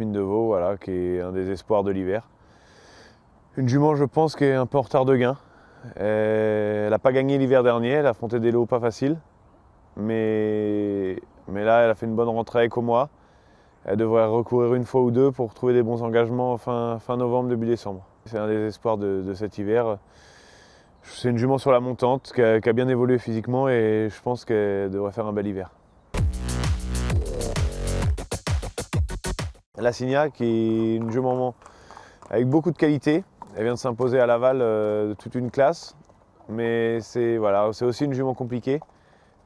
Jasmine Deveau, voilà, qui est un des espoirs de l'hiver. Une jument, je pense, qui est un peu en retard de gain. Elle n'a pas gagné l'hiver dernier, elle a affronté des lots pas faciles. Mais là, elle a fait une bonne rentrée avec moi. Elle devrait recourir une fois ou deux pour trouver des bons engagements fin novembre, début décembre. C'est un des espoirs de cet hiver. C'est une jument sur la montante qui a bien évolué physiquement et je pense qu'elle devrait faire un bel hiver. La Signa, qui est une jument avec beaucoup de qualité. Elle vient de s'imposer à Laval de toute une classe. Mais c'est aussi une jument compliquée.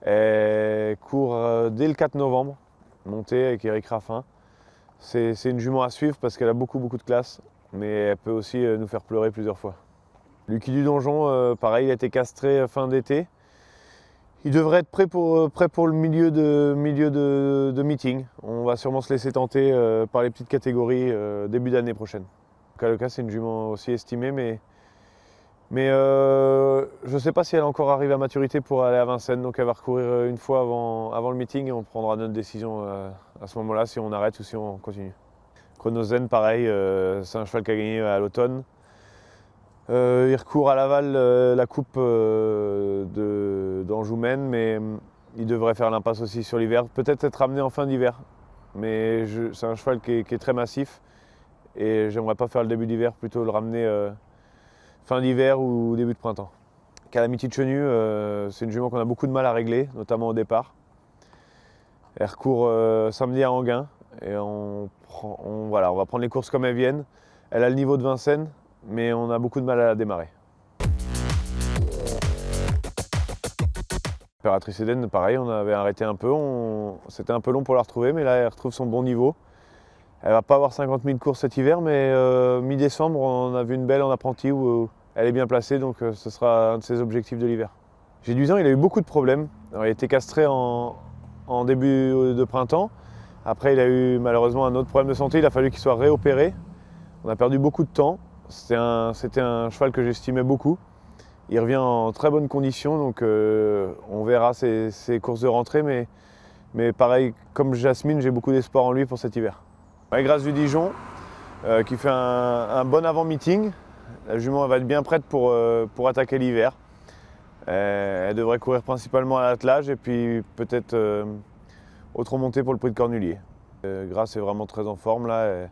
Elle court dès le 4 novembre, montée avec Eric Raffin. C'est une jument à suivre parce qu'elle a beaucoup de classe, mais elle peut aussi nous faire pleurer plusieurs fois. Lucky du Donjon, pareil, il a été castré fin d'été. Il devrait être prêt pour le milieu de meeting. On va sûrement se laisser tenter par les petites catégories début d'année prochaine. Kaloka, c'est une jument aussi estimée, mais je ne sais pas si elle est encore arrivée à maturité pour aller à Vincennes, donc elle va recourir une fois avant le meeting et on prendra notre décision à ce moment-là, si on arrête ou si on continue. Chronozen, pareil, c'est un cheval qui a gagné à l'automne. Il recourt à Laval la coupe d'Anjoumen, mais il devrait faire l'impasse aussi sur l'hiver, peut-être être ramené en fin d'hiver. Mais c'est un cheval qui est très massif et j'aimerais pas faire le début d'hiver, plutôt le ramener fin d'hiver ou début de printemps. Calamity de Chenu, c'est une jument qu'on a beaucoup de mal à régler, notamment au départ. Elle recourt samedi à Enghien et on va prendre les courses comme elles viennent. Elle a le niveau de Vincennes, mais on a beaucoup de mal à la démarrer. Impératrice Eden, pareil, on avait arrêté un peu. C'était un peu long pour la retrouver, mais là, elle retrouve son bon niveau. Elle va pas avoir 50 000 courses cet hiver, mais mi-décembre, on a vu une belle en apprenti où elle est bien placée, donc ce sera un de ses objectifs de l'hiver. J'ai 18 ans, il a eu beaucoup de problèmes. Alors, il a été castré en début de printemps. Après, il a eu malheureusement un autre problème de santé, il a fallu qu'il soit réopéré. On a perdu beaucoup de temps. C'était un cheval que j'estimais beaucoup. Il revient en très bonne condition, donc on verra ses courses de rentrée, mais pareil, comme Jasmine, j'ai beaucoup d'espoir en lui pour cet hiver. Ouais, Grâce du Dijon, qui fait un bon avant-meeting. La jument elle va être bien prête pour attaquer l'hiver. Elle devrait courir principalement à l'attelage et puis peut-être autre montée pour le prix de Cornulier. Grâce est vraiment très en forme là.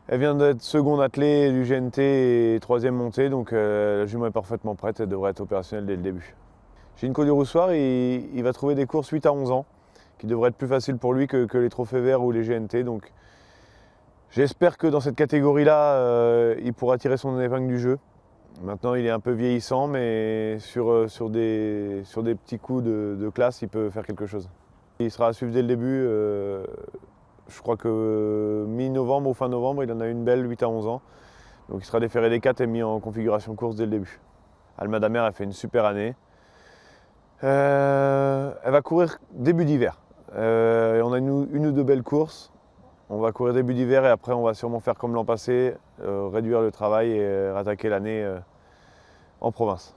Elle vient d'être seconde attelée du GNT et troisième montée, donc la jument est parfaitement prête, elle devrait être opérationnelle dès le début. Ginko du Roussoir, il va trouver des courses 8 à 11 ans, qui devraient être plus faciles pour lui que les trophées verts ou les GNT. Donc j'espère que dans cette catégorie-là, il pourra tirer son épingle du jeu. Maintenant, il est un peu vieillissant, mais sur des petits coups de classe, il peut faire quelque chose. Il sera à suivre dès le début. Je crois que mi-novembre ou fin novembre, il en a une belle 8 à 11 ans. Donc il sera déféré des 4 et mis en configuration course dès le début. Alma Damer a fait une super année. Elle va courir début d'hiver. On a une ou deux belles courses. On va courir début d'hiver et après on va sûrement faire comme l'an passé, réduire le travail et rattaquer l'année en province.